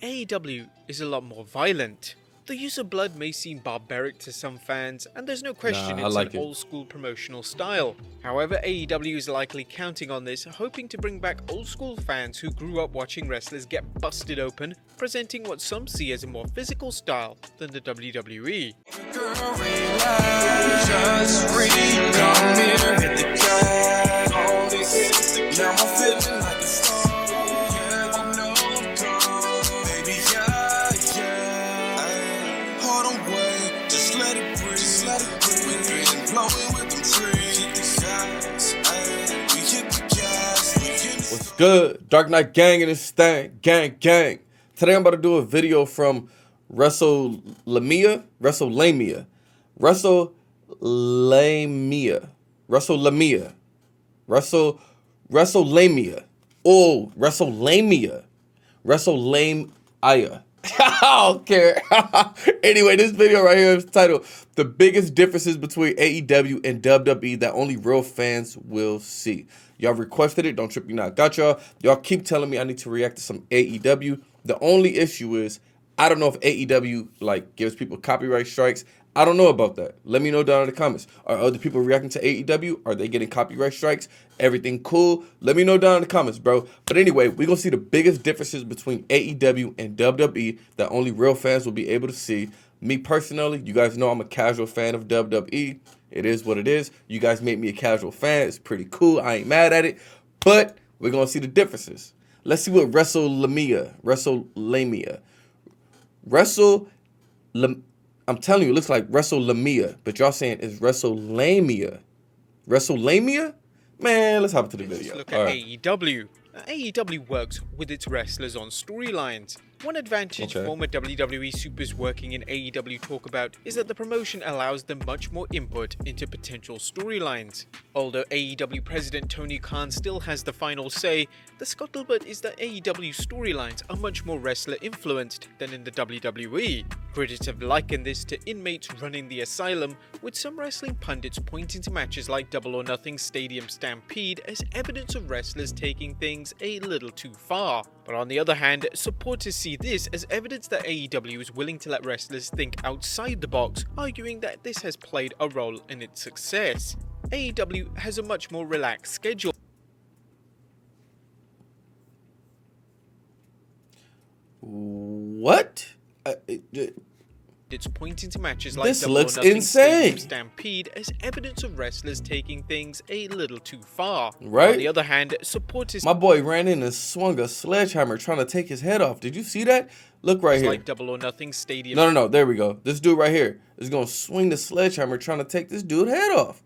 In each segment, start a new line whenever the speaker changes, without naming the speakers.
AEW is a lot more violent. The use of blood may seem barbaric to some fans, and there's no question
I
it's
like
an
it.
old-school promotional style. However, AEW is likely counting on this, hoping to bring back old-school fans who grew up watching wrestlers get busted open, presenting what some see as a more physical style than the WWE.
What's good? Dark Knight Gang in this thing. Gang. Today I'm about to do a video from WrestleLamia. I don't care. Anyway, this video right here is titled "The Biggest Differences Between AEW and WWE That Only Real Fans Will See." Y'all requested it. Don't trip, you not got y'all. Y'all keep telling me I need to react to some AEW. The only issue is I don't know if AEW gives people copyright strikes. I don't know about that. Let me know down in the comments. Are other people reacting to AEW? Are they getting copyright strikes? Everything cool? Let me know down in the comments, bro. But anyway, we're going to see the biggest differences between AEW and WWE that only real fans will be able to see. Me personally, you guys know I'm a casual fan of WWE. It is what it is. You guys made me a casual fan. It's pretty cool. I ain't mad at it. But we're going to see the differences. Let's see what I'm telling you, it looks like WrestleLamia, but y'all saying it's WrestleLamia. WrestleLamia? Man, let's hop into the video.
Let's look at AEW. AEW works with its wrestlers on storylines. One advantage former WWE supers working in AEW talk about is that the promotion allows them much more input into potential storylines. Although AEW president Tony Khan still has the final say, the scuttlebutt is that AEW storylines are much more wrestler influenced than in the WWE. Critics have likened this to inmates running the asylum, with some wrestling pundits pointing to matches like Double or Nothing Stadium Stampede as evidence of wrestlers taking things a little too far. But on the other hand, supporters see this as evidence that AEW is willing to let wrestlers think outside the box, arguing that this has played a role in its success. AEW has a much more relaxed schedule.
What?
It's pointing to matches like
This
Double
looks
or Nothing
insane.
Stadium Stampede as evidence of wrestlers taking things a little too far.
Right?
On the other hand, supporters
My boy ran in and swung a sledgehammer trying to take his head off. Did you see that? Look right here.
like Double or Nothing Stadium.
No. There we go. This dude right here is going to swing the sledgehammer trying to take this dude's head off.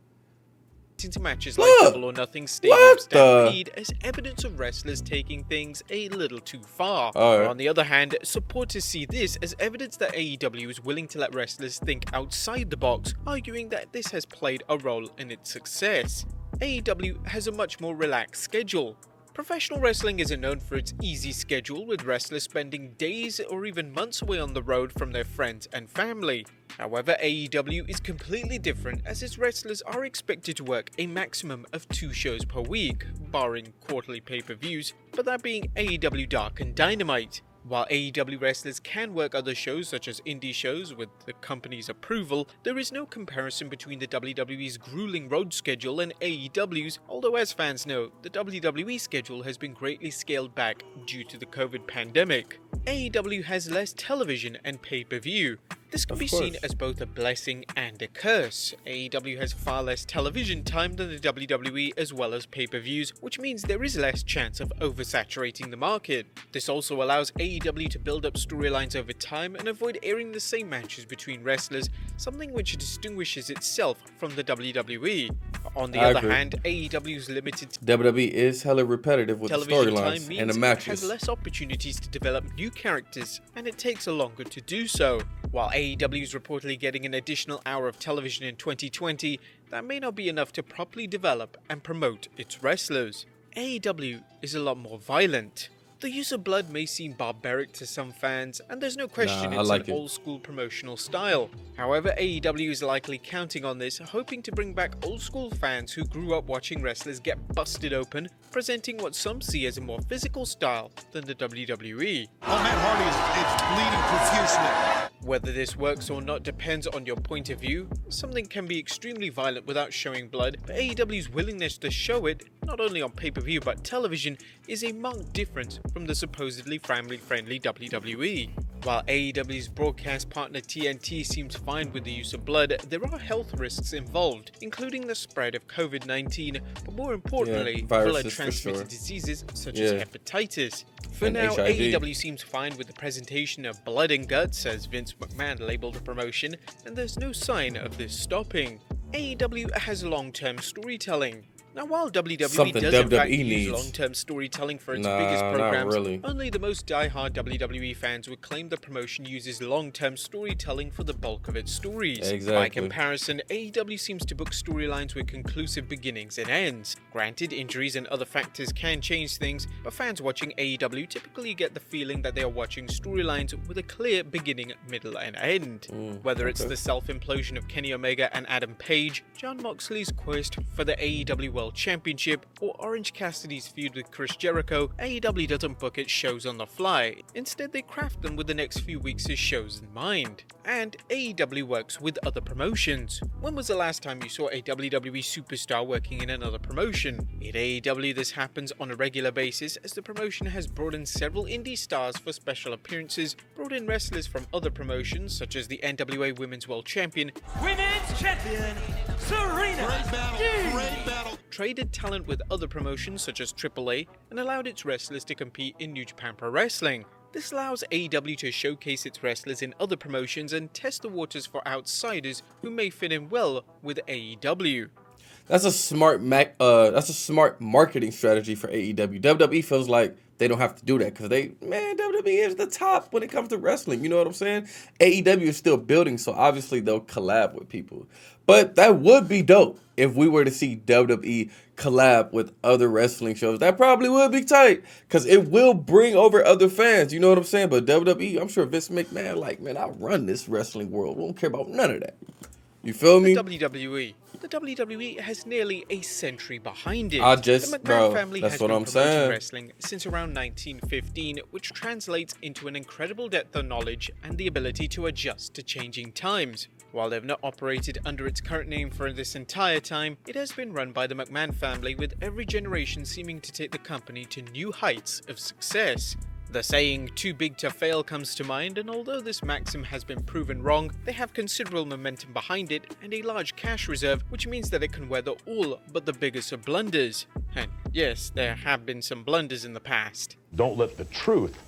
Into matches like Double or Nothing Stadium Stampede as evidence of wrestlers taking things a little too far. On the other hand, supporters see this as evidence that AEW is willing to let wrestlers think outside the box, arguing that this has played a role in its success. AEW has a much more relaxed schedule. Professional wrestling isn't known for its easy schedule, with wrestlers spending days or even months away on the road from their friends and family. However, AEW is completely different, as its wrestlers are expected to work a maximum of 2 shows per week, barring quarterly pay-per-views, but that being AEW Dark and Dynamite. While AEW wrestlers can work other shows such as indie shows with the company's approval, there is no comparison between the WWE's grueling road schedule and AEW's, although as fans know, the WWE schedule has been greatly scaled back due to the COVID pandemic. AEW has less television and pay-per-view. This can be seen as both a blessing and a curse. AEW has far less television time than the WWE as well as pay-per-views, which means there is less chance of oversaturating the market. This also allows AEW to build up storylines over time and avoid airing the same matches between wrestlers, something which distinguishes itself from the WWE. On the other hand, AEW's limited
WWE is hella repetitive with the storylines and the matches.
It has less opportunities to develop new characters, and it takes longer to do so. While AEW is reportedly getting an additional hour of television in 2020, that may not be enough to properly develop and promote its wrestlers. AEW is a lot more violent. The use of blood may seem barbaric to some fans, and there's no question it's an old-school promotional style. However, AEW is likely counting on this, hoping to bring back old-school fans who grew up watching wrestlers get busted open, presenting what some see as a more physical style than the WWE.
Oh, Matt Hardy is bleeding profusely.
Whether this works or not depends on your point of view. Something can be extremely violent without showing blood, but AEW's willingness to show it, not only on pay-per-view but television, is a marked difference from the supposedly family-friendly WWE. While AEW's broadcast partner TNT seems fine with the use of blood, there are health risks involved, including the spread of COVID-19, but more importantly, blood-transmitted diseases such as hepatitis. For now,
HIV.
AEW seems fine with the presentation of blood and guts, as Vince McMahon labeled the promotion, and there's no sign of this stopping. AEW has long-term storytelling. Now, while WWE does in fact use long-term storytelling for its biggest programs, only the most die-hard WWE fans would claim the promotion uses long-term storytelling for the bulk of its stories. By comparison, AEW seems to book storylines with conclusive beginnings and ends. Granted, injuries and other factors can change things, but fans watching AEW typically get the feeling that they are watching storylines with a clear beginning, middle, and end. Whether it's the self-implosion of Kenny Omega and Adam Page, Jon Moxley's quest for the AEW World Championship, or Orange Cassidy's feud with Chris Jericho, AEW doesn't book its shows on the fly. Instead, they craft them with the next few weeks' shows in mind. And AEW works with other promotions. When was the last time you saw a WWE superstar working in another promotion? At AEW, this happens on a regular basis, as the promotion has brought in several indie stars for special appearances, brought in wrestlers from other promotions such as the NWA Women's World Champion, Serena,
Great battle.
traded talent with other promotions such as AAA, and allowed its wrestlers to compete in New Japan Pro Wrestling. This allows AEW to showcase its wrestlers in other promotions and test the waters for outsiders who may fit in well with AEW.
That's a smart marketing strategy for AEW. WWE feels like they don't have to do that because WWE is the top when it comes to wrestling. You know what I'm saying? AEW is still building, so obviously they'll collab with people. But that would be dope if we were to see WWE collab with other wrestling shows. That probably would be tight because it will bring over other fans. You know what I'm saying? But WWE, I'm sure Vince McMahon, like, man, I run this wrestling world. We don't care about none of that. You feel me?
The WWE. The WWE has nearly a century behind it.
The
McMahon family
that's
has
what
been
I'm
promoting
saying.
wrestling since around 1915, which translates into an incredible depth of knowledge and the ability to adjust to changing times. While they've not operated under its current name for this entire time, it has been run by the McMahon family, with every generation seeming to take the company to new heights of success. The saying, "too big to fail," comes to mind, and although this maxim has been proven wrong, they have considerable momentum behind it and a large cash reserve, which means that it can weather all but the biggest of blunders. And yes, there have been some blunders in the past.
Don't let the truth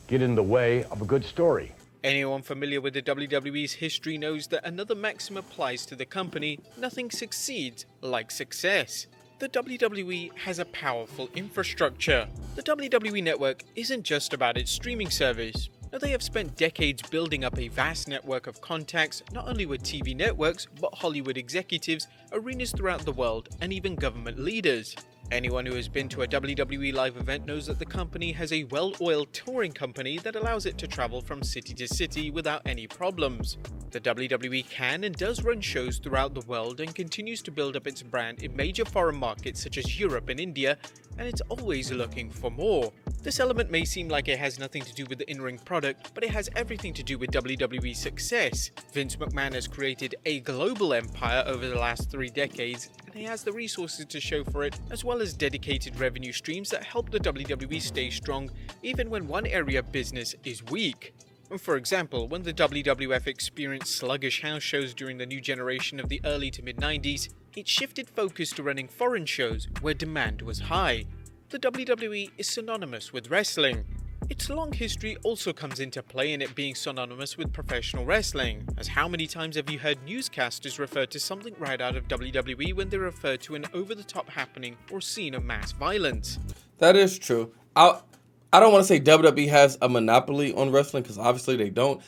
get in the way of a good story.
Anyone familiar with the WWE's history knows that another maxim applies to the company: nothing succeeds like success. The WWE has a powerful infrastructure. The WWE Network isn't just about its streaming service. No, they have spent decades building up a vast network of contacts, not only with TV networks, but Hollywood executives, arenas throughout the world, and even government leaders. Anyone who has been to a WWE live event knows that the company has a well-oiled touring company that allows it to travel from city to city without any problems. The WWE can and does run shows throughout the world and continues to build up its brand in major foreign markets such as Europe and India, and it's always looking for more. This element may seem like it has nothing to do with the in-ring product, but it has everything to do with WWE's success. Vince McMahon has created a global empire over the last 3 decades, and he has the resources to show for it, as well as dedicated revenue streams that help the WWE stay strong even when one area of business is weak. For example, when the WWF experienced sluggish house shows during the new generation of the early to mid-90s, it shifted focus to running foreign shows where demand was high. The WWE is synonymous with wrestling. Its long history also comes into play in it being synonymous with professional wrestling, as how many times have you heard newscasters refer to something right out of WWE when they refer to an over-the-top happening or scene of mass violence?
That is true. I don't want to say WWE has a monopoly on wrestling, because obviously they don't,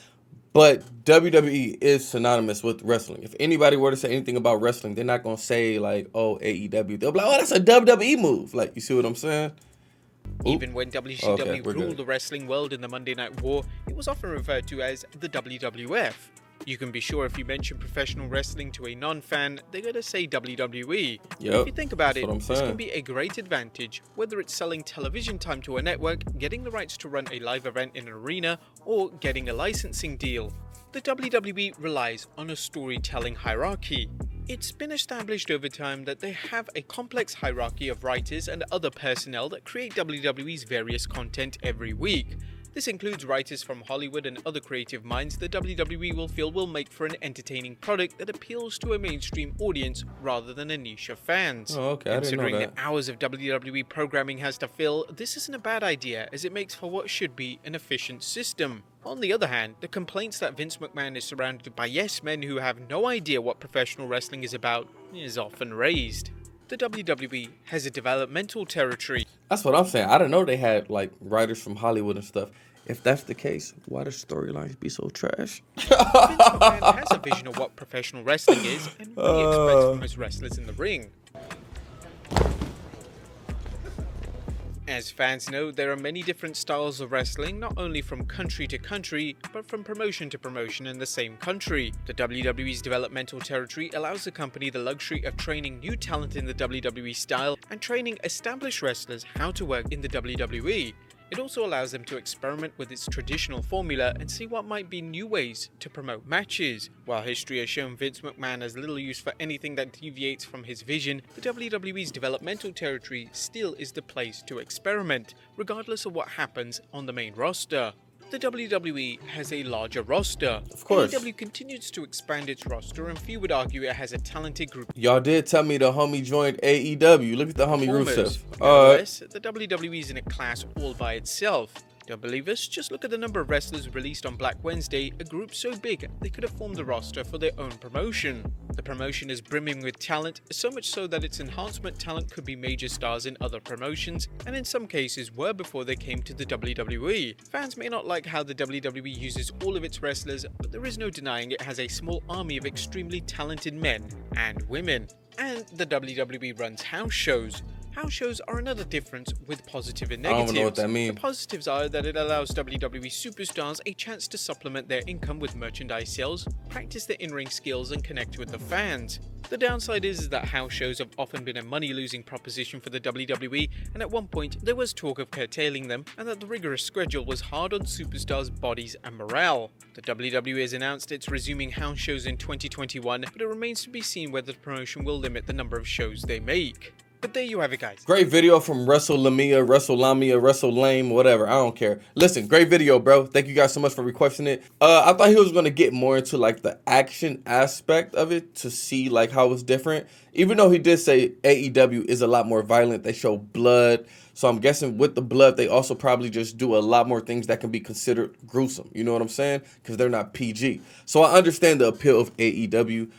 but WWE is synonymous with wrestling. If anybody were to say anything about wrestling, they're not going to say, like, oh, AEW. They'll be like, oh, that's a WWE move. Like, you see what I'm saying?
Even when WCW
Okay, we're
ruled
good.
the wrestling world in the Monday Night War, it was often referred to as the WWF. You can be sure if you mention professional wrestling to a non-fan, they're going to say WWE.
Yep,
If you think about
that's
it,
what I'm
this
saying.
can be a great advantage, whether it's selling television time to a network, getting the rights to run a live event in an arena, or getting a licensing deal. The WWE relies on a storytelling hierarchy. It's been established over time that they have a complex hierarchy of writers and other personnel that create WWE's various content every week. This includes writers from Hollywood and other creative minds the WWE will feel will make for an entertaining product that appeals to a mainstream audience rather than a niche of fans.
Oh, okay, I didn't know
Considering
that.
the hours of WWE programming has to fill, this isn't a bad idea as it makes for what should be an efficient system. On the other hand, the complaints that Vince McMahon is surrounded by yes men who have no idea what professional wrestling is about is often raised. The WWE has a developmental territory.
That's what I'm saying. I didn't know they had like writers from Hollywood and stuff. If that's the case, why do storylines be so trash?
Vince McMahon has a vision of what professional wrestling is and what he expects from his wrestlers in the ring. As fans know, there are many different styles of wrestling, not only from country to country, but from promotion to promotion in the same country. The WWE's developmental territory allows the company the luxury of training new talent in the WWE style and training established wrestlers how to work in the WWE. It also allows them to experiment with its traditional formula and see what might be new ways to promote matches. While history has shown Vince McMahon has little use for anything that deviates from his vision, the WWE's developmental territory still is the place to experiment, regardless of what happens on the main roster. The WWE has a larger roster.
Of course.
AEW continues to expand its roster, and few would argue it has a talented group
Y'all did tell me the homie joined AEW. Look at the homie
performers.
Rusev.
Nevertheless, the WWE is in a class all by itself. Don't believe us? Just look at the number of wrestlers released on Black Wednesday, a group so big they could have formed the roster for their own promotion. The promotion is brimming with talent, so much so that its enhancement talent could be major stars in other promotions, and in some cases were before they came to the WWE. Fans may not like how the WWE uses all of its wrestlers, but there is no denying it has a small army of extremely talented men and women. And the WWE runs house shows. House shows are another difference with positive and
I don't
negatives.
know what that means.
The positives are that it allows WWE superstars a chance to supplement their income with merchandise sales, practice their in-ring skills, and connect with the fans. The downside is that house shows have often been a money-losing proposition for the WWE, and at one point there was talk of curtailing them, and that the rigorous schedule was hard on superstars' bodies and morale. The WWE has announced it's resuming house shows in 2021, but it remains to be seen whether the promotion will limit the number of shows they make. But there you have it, guys.
Great video from WrestleLamia, WrestleLame, whatever. I don't care. Listen, great video, bro. Thank you guys so much for requesting it. I thought he was going to get more into like the action aspect of it to see like how it's different. Even though he did say AEW is a lot more violent. They show blood. So I'm guessing with the blood, they also probably just do a lot more things that can be considered gruesome. You know what I'm saying? Because they're not PG. So I understand the appeal of AEW.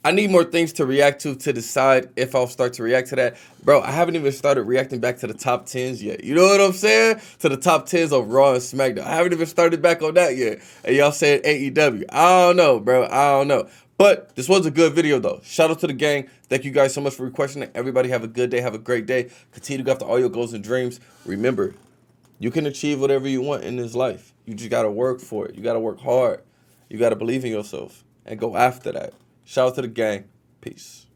I need more things to react to decide if I'll start to react to that. Bro, I haven't even started reacting back to the top 10s yet. You know what I'm saying? To the top 10s of Raw and SmackDown. I haven't even started back on that yet. And y'all said AEW. I don't know, bro. I don't know. But this was a good video, though. Shout out to the gang. Thank you guys so much for requesting it. Everybody have a good day. Have a great day. Continue to go after all your goals and dreams. Remember, you can achieve whatever you want in this life. You just got to work for it. You got to work hard. You got to believe in yourself and go after that. Shout out to the gang. Peace.